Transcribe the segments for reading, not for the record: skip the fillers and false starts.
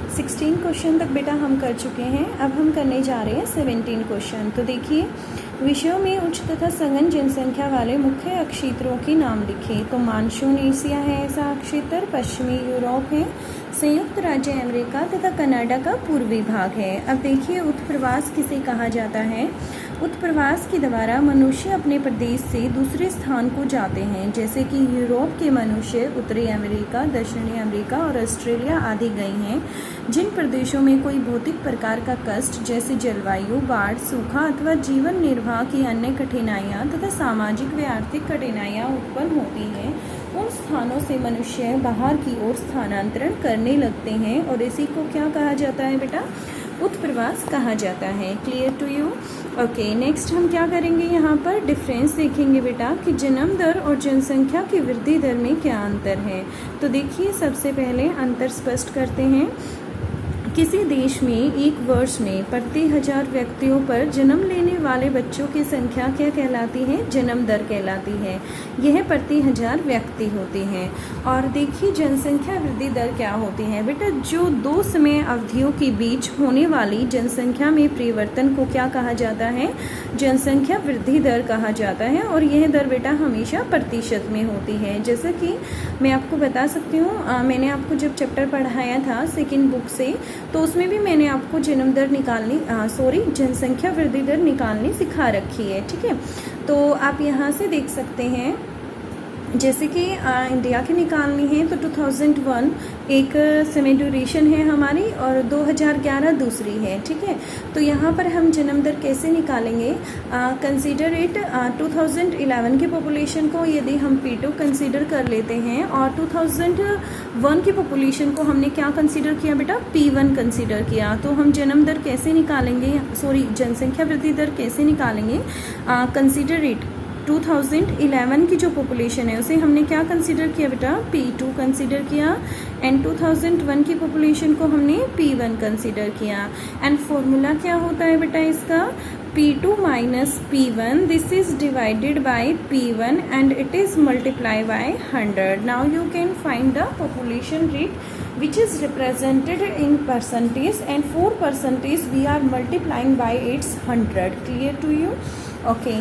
16 question तक बेटा हम कर चुके हैं। अब हम करने जा रहे हैं 17 क्वेश्चन। तो देखिए, विश्व में उच्च तथा सघन जनसंख्या वाले मुख्य अक्षेत्रों के नाम लिखे। तो मानसून एशिया है ऐसा अक्षेत्र, पश्चिमी यूरोप है, संयुक्त राज्य अमेरिका तथा कनाडा का पूर्वी भाग है। अब देखिए, उत्प्रवास किसे कहा जाता है। उत्प्रवास के द्वारा मनुष्य अपने प्रदेश से दूसरे स्थान को जाते हैं, जैसे कि यूरोप के मनुष्य उत्तरी अमेरिका, दक्षिणी अमेरिका और ऑस्ट्रेलिया आदि गए हैं। जिन प्रदेशों में कोई भौतिक प्रकार का कष्ट जैसे जलवायु, बाढ़, सूखा अथवा जीवन निर्वाह की अन्य कठिनाइयाँ तथा सामाजिक व आर्थिक कठिनाइयाँ उत्पन्न होती हैं, उन स्थानों से मनुष्य बाहर की ओर स्थानांतरण करने लगते हैं और इसी को क्या कहा जाता है बेटा, उत्प्रवास कहा जाता है। Clear to you? Okay, next हम क्या करेंगे, यहाँ पर डिफरेंस देखेंगे बेटा कि जन्म दर और जनसंख्या की वृद्धि दर में क्या अंतर है। तो देखिए, सबसे पहले अंतर स्पष्ट करते हैं। किसी देश में एक वर्ष में प्रति 1000 व्यक्तियों पर जन्म लेने वाले बच्चों की संख्या क्या कहलाती है, जन्म दर कहलाती है। यह प्रति 1000 व्यक्ति होते हैं। और देखिए, जनसंख्या वृद्धि दर क्या होती है बेटा, जो दो समय अवधियों के बीच होने वाली जनसंख्या में परिवर्तन को क्या कहा जाता है, जनसंख्या वृद्धि दर कहा जाता है। और यह दर बेटा हमेशा प्रतिशत में होती है। जैसे कि मैं आपको बता सकती हूँ, मैंने आपको जब चैप्टर पढ़ाया था सेकेंड बुक से, तो उसमें भी मैंने आपको जन्म दर निकालनी जनसंख्या वृद्धि दर निकालनी सिखा रखी है। ठीक है, तो आप यहाँ से देख सकते हैं, जैसे कि इंडिया की निकालनी है तो 2001 एक समय ड्यूरेशन है हमारी और 2011 दूसरी है। ठीक है, तो यहाँ पर हम जन्म दर कैसे निकालेंगे, कंसीडर इट 2011 की पॉपुलेशन को यदि हम P2 कंसीडर कर लेते हैं और 2001 की पॉपुलेशन को हमने क्या कंसीडर किया बेटा, P1 कंसीडर किया, तो हम जन्म दर कैसे निकालेंगे, जनसंख्या वृद्धि दर कैसे निकालेंगे, कंसीडर इट 2011 की जो पॉपुलेशन है उसे हमने क्या कंसीडर किया बेटा, P2 कंसीडर किया, एंड 2001 की पॉपुलेशन को हमने P1 कंसीडर किया। एंड फॉर्मूला क्या होता है बेटा इसका, P2 minus P1, this is divided by P1 and it is multiply by 100। Now you can find the population rate which is represented in percentage and for percentage we are multiplying by its 100. Clear to you? Okay.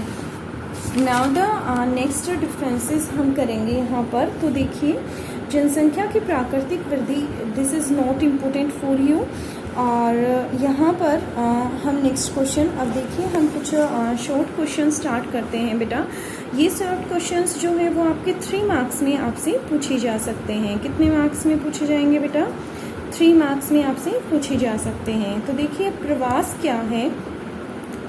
Now the next differences हम करेंगे यहाँ पर। तो देखिए, जनसंख्या की प्राकृतिक वृद्धि, this is not important for you. और यहाँ पर हम नेक्स्ट क्वेश्चन, अब देखिए हम कुछ शॉर्ट क्वेश्चन स्टार्ट करते हैं बेटा। ये शॉर्ट क्वेश्चंस जो है वो आपके 3 मार्क्स में आपसे पूछे जा सकते हैं। कितने मार्क्स में पूछे जाएंगे बेटा, 3 मार्क्स में आपसे पूछे जा सकते हैं। तो देखिए, प्रवास क्या है,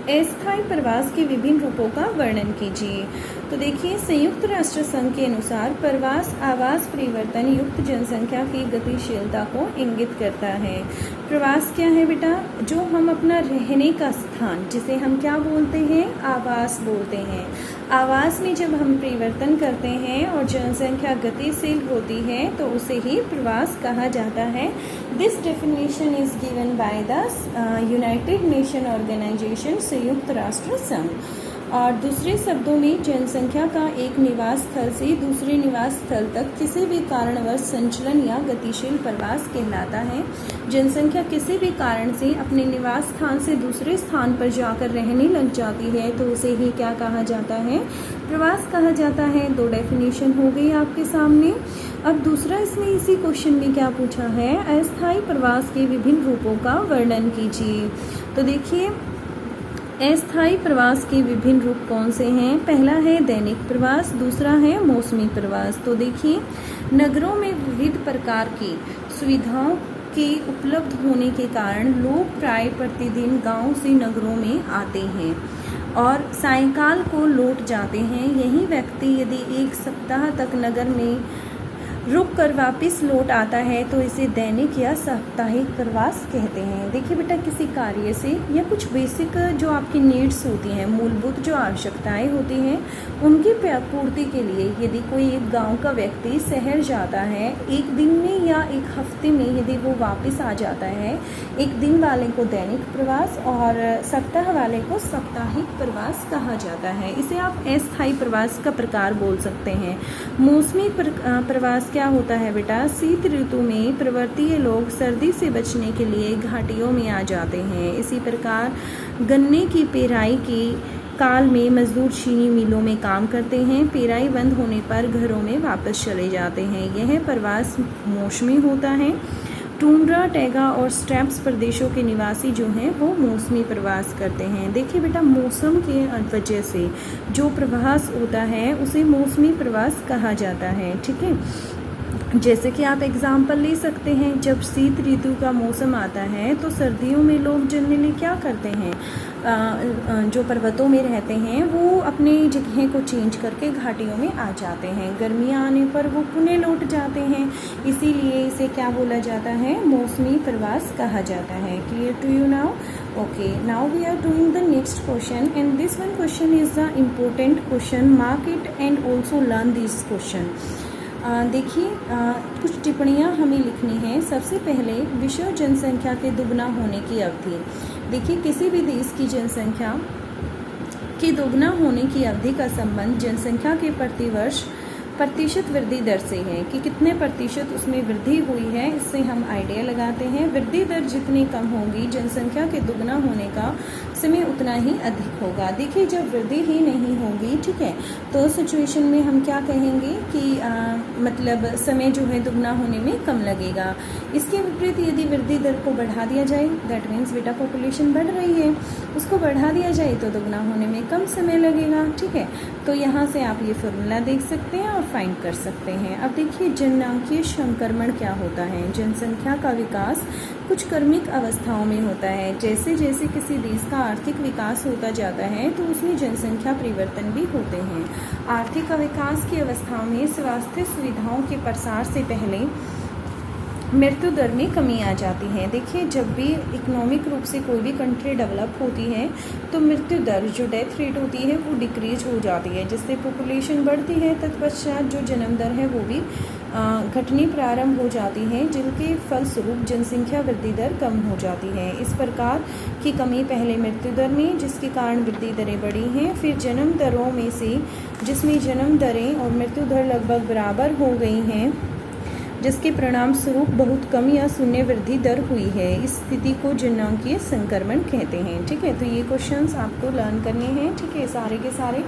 अस्थायी प्रवास के विभिन्न रूपों का वर्णन कीजिए। तो देखिए, संयुक्त राष्ट्र संघ के अनुसार प्रवास आवास परिवर्तन युक्त जनसंख्या की गतिशीलता को इंगित करता है। प्रवास क्या है बेटा, जो हम अपना रहने का स्थान, जिसे हम क्या बोलते हैं, आवास बोलते हैं, आवास में जब हम परिवर्तन करते हैं और जनसंख्या गतिशील होती है तो उसे ही प्रवास कहा जाता है। This definition is given by the United Nation Organization, संयुक्त राष्ट्र संघ। और दूसरे शब्दों में, जनसंख्या का एक निवास स्थल से दूसरे निवास स्थल तक किसी भी कारणवश संचलन या गतिशील प्रवास कहलाता है। जनसंख्या किसी भी कारण से अपने निवास स्थान से दूसरे स्थान पर जाकर रहने लग जाती है तो उसे ही क्या कहा जाता है, प्रवास कहा जाता है। 2 डेफिनेशन हो गई आपके सामने। अब दूसरा, इसमें इसी क्वेश्चन में क्या पूछा है, अस्थायी प्रवास के विभिन्न रूपों का वर्णन कीजिए। तो देखिए, अस्थायी प्रवास के विभिन्न रूप कौन से हैं, पहला है दैनिक प्रवास, दूसरा है मौसमी प्रवास। तो देखिए, नगरों में विविध प्रकार की सुविधाओं के उपलब्ध होने के कारण लोग प्राय प्रतिदिन गांव से नगरों में आते हैं और सायंकाल को लौट जाते हैं। यही व्यक्ति यदि 1 सप्ताह तक नगर में रुक कर वापस लौट आता है तो इसे दैनिक या साप्ताहिक प्रवास कहते हैं। देखिए बेटा, किसी कार्य से या कुछ बेसिक जो आपकी नीड्स होती हैं, मूलभूत जो आवश्यकताएं होती हैं, उनकी पूर्ति के लिए यदि कोई एक गांव का व्यक्ति शहर जाता है, 1 दिन में या 1 हफ्ते में यदि वो वापस आ जाता है, 1 दिन वाले को दैनिक प्रवास और सप्ताह वाले को साप्ताहिक प्रवास कहा जाता है। इसे आप अस्थायी प्रवास का प्रकार बोल सकते हैं। मौसमी प्रवास क्या होता है बेटा, शीत ऋतु में प्रवर्तीय लोग सर्दी से बचने के लिए घाटियों में आ जाते हैं। इसी प्रकार गन्ने की पेराई के काल में मजदूर चीनी मिलों में काम करते हैं। पेराई बंद होने पर घरों में वापस चले जाते हैं। यह प्रवास मौसमी होता है। टुंड्रा, टैगा और स्टेप्स प्रदेशों के निवासी जो हैं वो मौसमी प्रवास करते हैं। देखिए बेटा, मौसम के वजह से जो प्रवास होता है उसे मौसमी प्रवास कहा जाता है। ठीक है, जैसे कि आप एग्जाम्पल ले सकते हैं, जब शीत ऋतु का मौसम आता है तो सर्दियों में लोग जनरली क्या करते हैं, जो पर्वतों में रहते हैं वो अपने जगह को चेंज करके घाटियों में आ जाते हैं। गर्मियाँ आने पर वो पुनः लौट जाते हैं, इसीलिए इसे क्या बोला जाता है, मौसमी प्रवास कहा जाता है। Clear to you now? Okay, now we are doing the next question and this one question is the important question. Mark it and also learn this question. देखिए, कुछ टिप्पणियाँ हमें लिखनी है। सबसे पहले विश्व जनसंख्या के दुगना होने की अवधि। देखिए, किसी भी देश की जनसंख्या के दोगुना होने की अवधि का संबंध जनसंख्या के प्रतिवर्ष प्रतिशत वृद्धि दर से है कि कितने प्रतिशत उसमें वृद्धि हुई है। इससे हम आइडिया लगाते हैं। वृद्धि दर जितनी कम होगी, जनसंख्या के दुगना होने का समय उतना ही अधिक होगा। देखिए, जब वृद्धि ही नहीं होगी, ठीक है, तो सिचुएशन में हम क्या कहेंगे कि मतलब समय जो है दुगना होने में कम लगेगा। इसके विपरीत यदि वृद्धि दर को बढ़ा दिया जाए, दैट मीन्स बेटा पॉपुलेशन बढ़ रही है, उसको बढ़ा दिया जाए तो दुगना होने में कम समय लगेगा। ठीक है, तो यहाँ से आप ये फॉर्मूला देख सकते हैं और फाइंड कर सकते हैं। अब देखिए, जननांकीय संक्रमण क्या होता है। जनसंख्या का विकास कुछ क्रमिक अवस्थाओं में होता है। जैसे जैसे किसी देश का आर्थिक विकास होता जाता है तो उसमें जनसंख्या परिवर्तन भी होते हैं। आर्थिक विकास की अवस्थाओं में स्वास्थ्य सुविधाओं के प्रसार से पहले मृत्यु दर में कमी आ जाती है। देखिए, जब भी इकोनॉमिक रूप से कोई भी कंट्री डेवलप होती है तो मृत्यु दर, जो डेथ रेट होती है, वो डिक्रीज हो जाती है। जिससे पॉपुलेशन बढ़ती है, तत्पश्चात जो जन्म दर है वो भी घटनी प्रारंभ हो जाती है, जिनके फलस्वरूप जनसंख्या वृद्धि दर कम हो जाती है। इस प्रकार की कमी पहले मृत्यु दर में, जिसके कारण वृद्धि दरें बढ़ी हैं, फिर जन्म दरों में से जिसमें जन्म दरें और मृत्यु दर लगभग बराबर हो गई हैं, जिसके परिणाम स्वरूप बहुत कम या शून्य वृद्धि दर हुई है। इस स्थिति को जननांकीय संक्रमण कहते हैं। ठीक है, तो ये क्वेश्चंस आपको लर्न करने हैं। ठीक है, सारे के सारे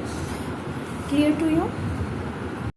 क्लियर टू यू?